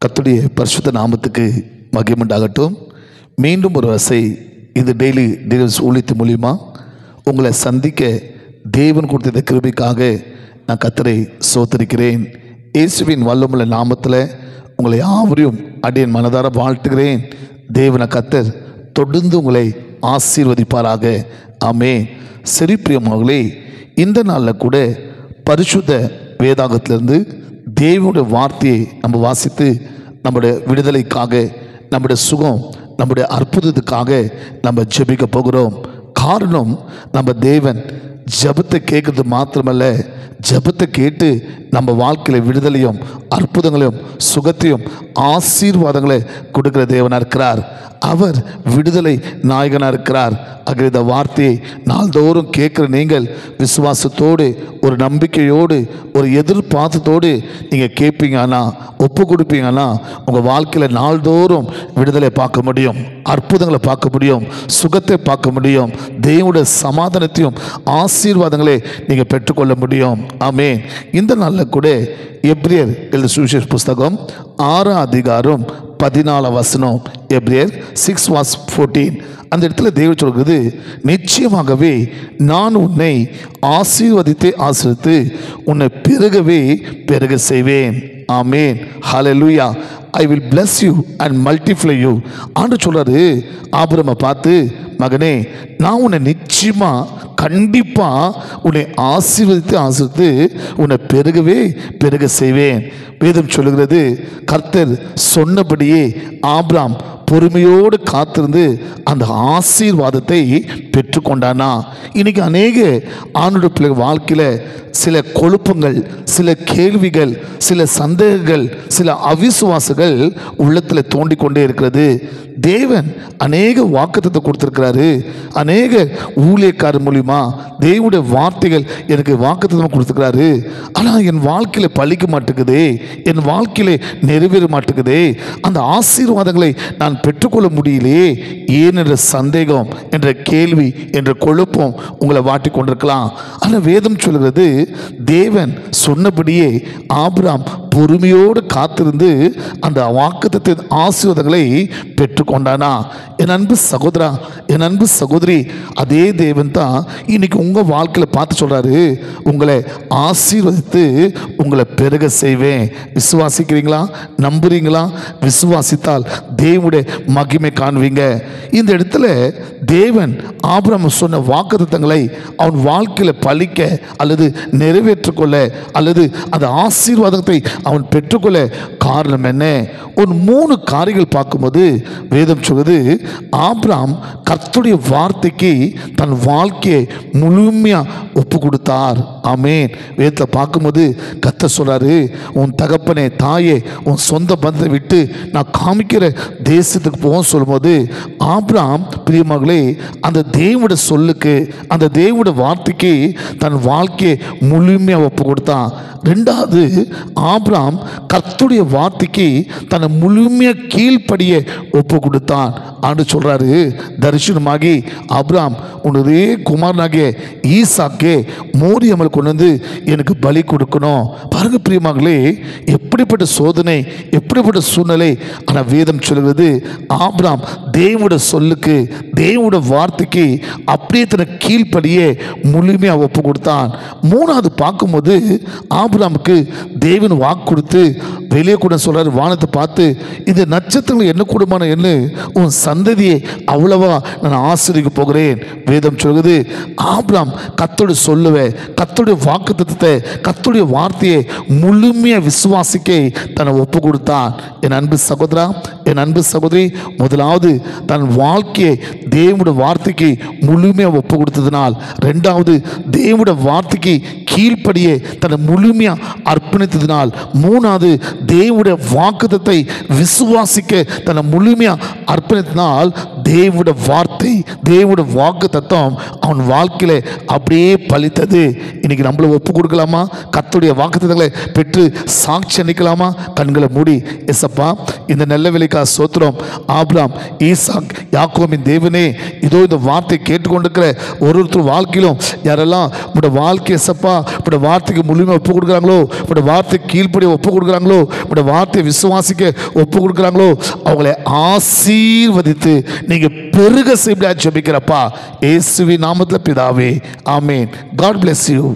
கர்த்தருடைய பரிசுத்த நாமத்துக்கு மகிமை உண்டாகட்டும். மீண்டும் ஒரு வசை இந்த டெய்லி டீல்ஸ் ஊழியத்து மூலிமா உங்களை சந்திக்க தேவன் கொடுத்த இந்த கிருபைக்காக நான் கர்த்தரை சோத்தரிக்கிறேன். இயேசுவின் வல்லமுள்ள நாமத்தில் உங்களை யாவரையும் அடியேன் மனதார வாழ்த்துகிறேன். தேவன கர்த்தர் தொடர்ந்து உங்களை ஆசீர்வதிப்பாராக. ஆமென். சரி பிரியமானவர்களே, இந்த நாளில் கூட பரிசுத்த வேதாகத்திலிருந்து தேவனுடைய வார்த்தையை நம்ம வாசித்து நம்முடைய விடுதலைக்காக, நம்முடைய சுகம், நம்முடைய அற்புதத்துக்காக நம்ம ஜெபிக்க போகிறோம். காரணம், நம்ம தேவன் ஜெபத்தை கேட்கறது மாத்திரமல்ல, ஜெபத்தை கேட்டு நம்ம வாழ்க்கையில் விடுதலையும் அற்புதங்களையும் சுகத்தையும் ஆசீர்வாதங்களை கொடுக்கிற தேவனாக இருக்கிறார். அவர் விடுதலை நாயகனாக இருக்கிறார். ஆகிய இந்த வார்த்தையை நாள்தோறும் கேட்குற நீங்கள் விசுவாசத்தோடு, ஒரு நம்பிக்கையோடு, ஒரு எதிர்பார்த்தத்தோடு நீங்கள் கேட்பீங்கன்னா, ஒப்பு கொடுப்பீங்கன்னா உங்கள் வாழ்க்கையில் நாள்தோறும் விடுதலை பார்க்க முடியும், அற்புதங்களை பார்க்க முடியும், சுகத்தை பார்க்க முடியும், தேவனுடைய சமாதானத்தையும் ஆசீர்வாதங்களை நீங்கள் பெற்றுக்கொள்ள முடியும். ஆமென். இந்த நாளில் கூட எபிரேயர் எழுதின சுவிசேஷ புஸ்தகம் 6ஆம் அதிகாரம் 14ஆம் வசனம், எபிரேயர் 6:14. அந்த இடத்துல தேவன் சொல்கிறது, நிச்சயமாகவே நான் உன்னை ஆசீர்வதித்து உன்னை பெருகவே பெருக செய்வேன். Amen. Hallelujah. I will bless you and multiply you. ஆண்டு சொல்றாரு ஆபிரகாமை பார்த்து, மகனே, நான் உன்னை நிச்சயமா கண்டிப்பா உன்னை ஆசீர்வதித்து உன்னை பெருகவே பெருக செய்வேன். வேதம் சொல்லுகிறது, கர்த்தர் சொன்னபடியே ஆபிரகாம் பொறுமையோடு காத்திருந்து அந்த ஆசீர்வாதத்தை பெற்றுக்கொண்டானா. இன்னைக்கு அநேக ஆணுடைய பிள்ளை வாழ்க்கையில் சில கொழுப்பங்கள், சில கேள்விகள், சில சந்தேகங்கள், சில அவிசுவாசங்கள் உள்ளத்தில் தோண்டிக்கொண்டே இருக்கிறது. தேவன் அநேக வாக்குத்தத்தை கொடுத்திருக்கிறாரு. அநேக ஊழியக்காரர் மூலியமா தேவனுடைய வார்த்தைகள் எனக்கு வாக்குத்தத்தம் கொடுத்துருக்கிறாரு. ஆனால் என் வாழ்க்கையில் பழிக்க மாட்டேங்குதே, என் வாழ்க்கையில நிறைவேற மாட்டேங்குதே, அந்த ஆசீர்வாதங்களை நான் பெற்றுக்கொள்ள முடியலையே, ஏன் என்ற சந்தேகம், என்ற கேள்வி, என்ற குழப்பம் உங்களை வாட்டி கொண்டிருக்கலாம். ஆனால் வேதம் சொல்கிறது, தேவன் சொன்னபடியே ஆபிரகாம் பொறுமையோடு காத்திருந்து அந்த வாக்குத்தத்தின் ஆசீர்வாதங்களை பெற்றுக்கொண்டானா. என் அன்பு சகோதரா, என் அன்பு சகோதரி, அதே தேவன் தான் இன்னைக்கு உங்க வாழ்க்கையில பார்த்து சொல்றாரு, உங்களை ஆசீர்வதித்து உங்களை பெருக செய்வேன். விசுவாசிக்கிறீங்களா? நம்புறீங்களா? விசுவாசித்தால் தேவனுடைய மகிமை காண்பீங்க. இந்த இடத்துல தேவன் ஆபிரகாம் சொன்ன வாக்குத்தத்தங்களை அவன் வாழ்க்கையில பழிக்க அல்லது நிறைவேற்றிக்கொள்ள அல்லது அந்த ஆசீர்வாதத்தை அவன் பெற்றுக்கொள்ள காரணம் என்ன? ஒரு 3 காரியங்கள் பார்க்கும்போது வேதம் சொல்வது, ஆபிரகாம் கர்த்தருடைய வார்த்தைக்கு தன் வாழ்க்கையை முழுமையா ஒப்பு கொடுத்தார். ஆமென். வேதத்தை பார்க்கும்போது கர்த்தர் சொல்றாரு, உன் தகப்பனே, தாயே, உன் சொந்த பந்தத்தை விட்டு நான் காமிக்கிற தேசத்துக்கு போக சொல்லும்போது ஆபிரகாம் பிரியமகளே அந்த தேவனுடைய சொல்லுக்கு, அந்த தேவனுடைய வார்த்தைக்கு தன் வாழ்க்கையை முழுமையா ஒப்பு கொடுத்தான். 2வது, ஆபிரகாம் கர்த்தருடைய வார்த்தைக்கு தன்னை முழுமையா கீழ்ப்படிய ஒப்பு கொடுத்தான். ஆண்டு சொல்றாரு, தரிசனமாகி ஆபிரகாம் உன்னுடைய குமாரனாகிய ஈசாக்கே மோரியமல் கொண்டு வந்து எனக்கு பலி கொடுக்கணும். பாருங்க பிரியமகளே, எப்படிப்பட்ட சோதனை, எப்படிப்பட்ட சூழ்நிலை. ஆனால் வேதம் சொல்கிறது, ஆபிரகாம் தேவனுடைய சொல்லுக்கு, தேவனுடைய வார்த்தைக்கு அப்படியே தன்னை கீழ்ப்படியே முழுமையா ஒப்பு கொடுத்தான். 3வது பார்க்கும்போது ஆபிரகாமுக்கு தேவன் வாக்கு கொடுத்து வெளியே கூட சொல்றாரு, வானத்தை பார்த்து, இந்த நட்சத்திரங்கள் என்ன கூடுமான என்ன, உன் சந்ததியை அவ்வளவா நான் ஆசீர்வதிக்க போகிறேன். வேதம் சொல்கிறது, ஆபிரகாம் கர்த்தருடைய சொல்லுவே, கர்த்தருடைய வாக்குத்தத்தத்தை, கர்த்தருடைய வார்த்தையை முழுமையா விசுவாசிக்க தன்னை ஒப்பு கொடுத்தான். என் அன்பு சகோதரா, என் அன்பு சகோதரி, முதலாவது தன் வாழ்க்கையை தேவனுடைய வார்த்தைக்கு முழுமையா ஒப்பு கொடுத்ததினால், 2வது தேவனுடைய வார்த்தைக்கு கீழ்ப்படியே தன்னை முழுமையா அர்ப்பணித்ததினால், 3வது தேவனுடைய வாக்குத்தத்தை விசுவாசிக்க தன்னை முழுமையா அர்ப்பணித்ததினால் தேவனுடைய வார்த்தை, தேவனுடைய வாக்குத்தத்தம் அவன் வாழ்க்கையில அப்படியே பலித்தது. இன்னைக்கு நம்மள ஒப்பு கொடுக்கலாமா? கர்த்தருடைய வாக்குத்தத்தங்களை பெற்று சாட்சி அளிக்கலாமா? கண்களை மூடி, எசப்பா, இந்த நல்ல வேலைக்காக ஸ்தோத்திரம். ஆபிரகாம், ஈசாக், யாக்கோபின் தேவனே, இதோ இந்த வார்த்தை கேட்டுக்கொண்டிருக்கிற ஒருத்தர் வாழ்க்கையிலும் யாரெல்லாம் உங்களுடைய வாழ்க்கை ஏசப்பா உங்களுடைய வார்த்தைக்கு முழுமையாக ஒப்பு கொடுக்குறாங்களோ, உங்களுடைய வார்த்தை கீழ்ப்படிய ஒப்பு கொடுக்குறாங்களோ, உங்களுடைய வார்த்தையை விசுவாசிக்க ஒப்பு கொடுக்குறாங்களோ, அவங்களை ஆசீர்வதித்து நீங்கள் பெருக செய்ய ஜெபிக்கிறப்பா இயேசுவின் நாமத்தில் பிதாவே, ஆமென். God bless you.